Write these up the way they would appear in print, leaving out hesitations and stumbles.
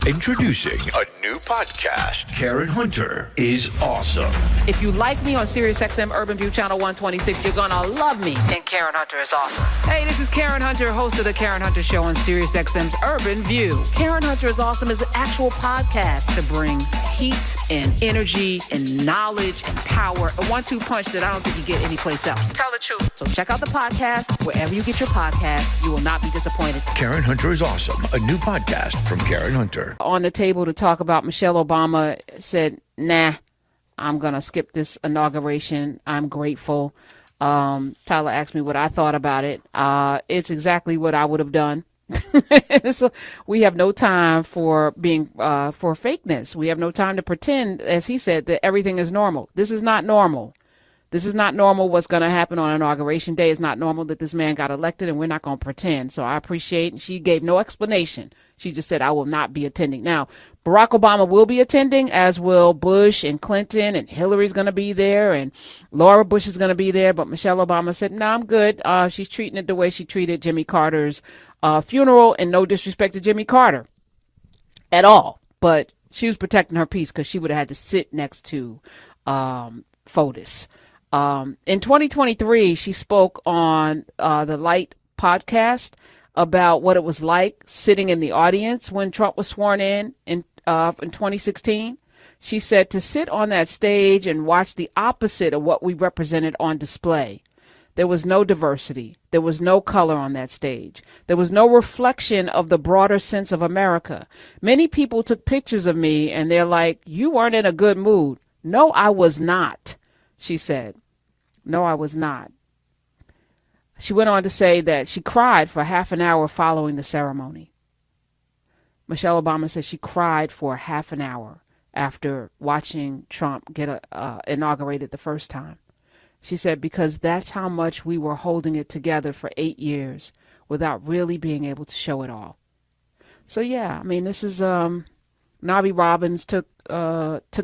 Introducing a new podcast. Karen Hunter is awesome. If you like me on SiriusXM Urban View Channel 126, you're gonna love me. And Karen Hunter is awesome. Hey, this is Karen Hunter, host of the Karen Hunter Show on SiriusXM's Urban View. Karen Hunter is awesome is an actual podcast to bring heat and energy and knowledge and power. A 1-2 punch that I don't think you get anyplace else. Tell the truth. So check out the podcast wherever you get your podcast. You will not be disappointed. Karen Hunter is awesome. A new podcast from Karen Hunter. On the table to talk about Michelle Obama said, nah, I'm going to skip this inauguration. I'm grateful. Tyler asked me what I thought about it. It's exactly what I would have done. So we have no time for being for fakeness. We have no time to pretend, as he said, that everything is normal. This is not normal. This is not normal what's going to happen on Inauguration Day. It's not normal that this man got elected, and we're not going to pretend. So I appreciate, and she gave no explanation. She just said, I will not be attending. Now, Barack Obama will be attending, as will Bush and Clinton, and Hillary's going to be there, and Laura Bush is going to be there. But Michelle Obama said, no, I'm good. She's treating it the way she treated Jimmy Carter's funeral, and no disrespect to Jimmy Carter at all. But she was protecting her peace because she would have had to sit next to FOTUS. In 2023, she spoke on the Light podcast about what it was like sitting in the audience when Trump was sworn in 2016. She said to sit on that stage and watch the opposite of what we represented on display. There was no diversity. There was no color on that stage. There was no reflection of the broader sense of America. Many people took pictures of me and they're like, you weren't in a good mood. No, I was not. She said, no, I was not. She went on to say that she cried for half an hour following the ceremony. Michelle Obama said she cried for half an hour after watching Trump get inaugurated the first time. She said, because that's how much we were holding it together for 8 years without really being able to show it all. So, yeah, I mean, this is Navi Robbins took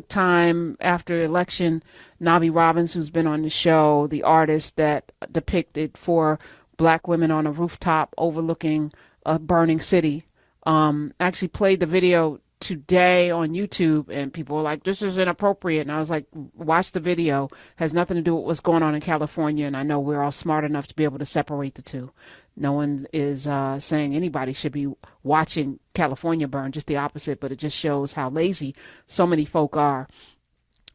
time after election. Navi Robbins, who's been on the show, the artist that depicted 4 black women on a rooftop overlooking a burning city, actually played the video today on YouTube, and people were like, this is inappropriate. And I was like, watch the video. Has nothing to do with what's going on in California. And I know we're all smart enough to be able to separate the two. No one is saying anybody should be watching California burn, just the opposite, but it just shows how lazy so many folk are.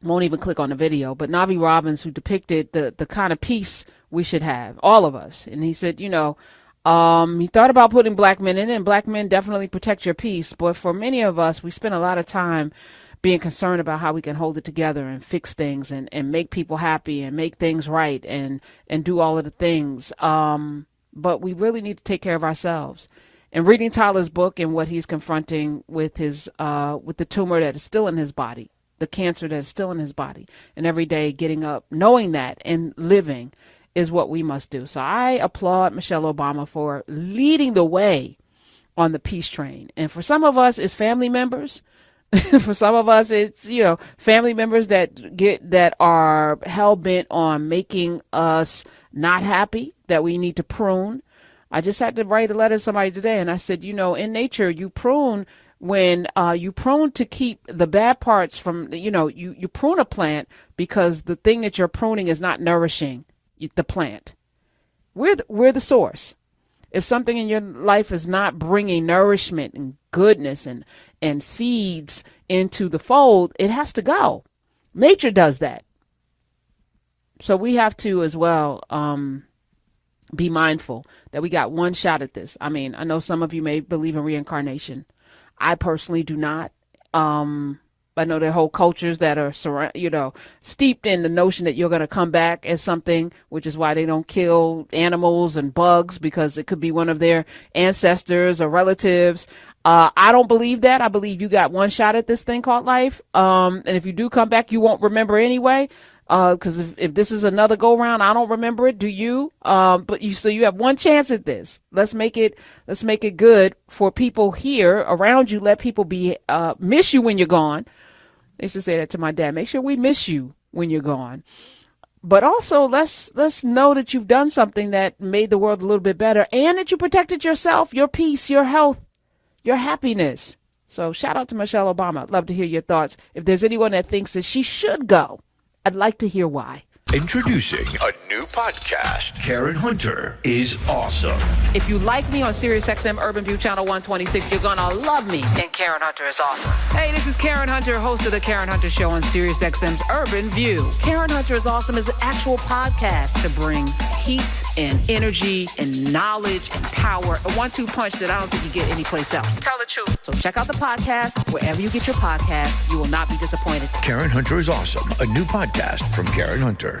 Won't even click on the video. But Navi Robbins, who depicted the kind of peace we should have, all of us. And he said, he thought about putting black men in, and black men definitely protect your peace. But for many of us, we spend a lot of time being concerned about how we can hold it together and fix things and make people happy and make things right and do all of the things. But we really need to take care of ourselves. And reading Tyler's book and what he's confronting with his with the tumor that is still in his body, the cancer that is still in his body, and every day getting up, knowing that and living is what we must do. So I applaud Michelle Obama for leading the way on the peace train. And for some of us, it's family members. For some of us, it's, family members that are hell bent on making us not happy, that we need to prune. I just had to write a letter to somebody today, and I said, in nature, you prune when you prune to keep the bad parts from, you prune a plant because the thing that you're pruning is not nourishing the plant. We're the source. If something in your life is not bringing nourishment and goodness and seeds into the fold, it has to go. Nature does that. So we have to as well be mindful that we got one shot at this. I mean, I know some of you may believe in reincarnation. I personally do not. I know there are whole cultures that are, steeped in the notion that you're going to come back as something, which is why they don't kill animals and bugs, because it could be one of their ancestors or relatives. I don't believe that. I believe you got one shot at this thing called life. And if you do come back, you won't remember anyway. Because if this is another go round, I don't remember it. Do you? So you have one chance at this. Let's make it good for people here around you. Let people miss you when you're gone. I used to say that to my dad. Make sure we miss you when you're gone. But also let's know that you've done something that made the world a little bit better, and that you protected yourself, your peace, your health, your happiness. So shout out to Michelle Obama. I'd love to hear your thoughts. If there's anyone that thinks that she should go, I'd like to hear why. Introducing a new podcast. Karen Hunter is awesome. If you like me on SiriusXM Urban View Channel 126, you're going to love me. And Karen Hunter is awesome. Hey, this is Karen Hunter, host of The Karen Hunter Show on SiriusXM's Urban View. Karen Hunter is awesome is an actual podcast to bring heat and energy and knowledge and power. A 1-2 punch that I don't think you get anyplace else. Tell the truth. So check out the podcast wherever you get your podcast. You will not be disappointed. Karen Hunter is awesome. A new podcast from Karen Hunter.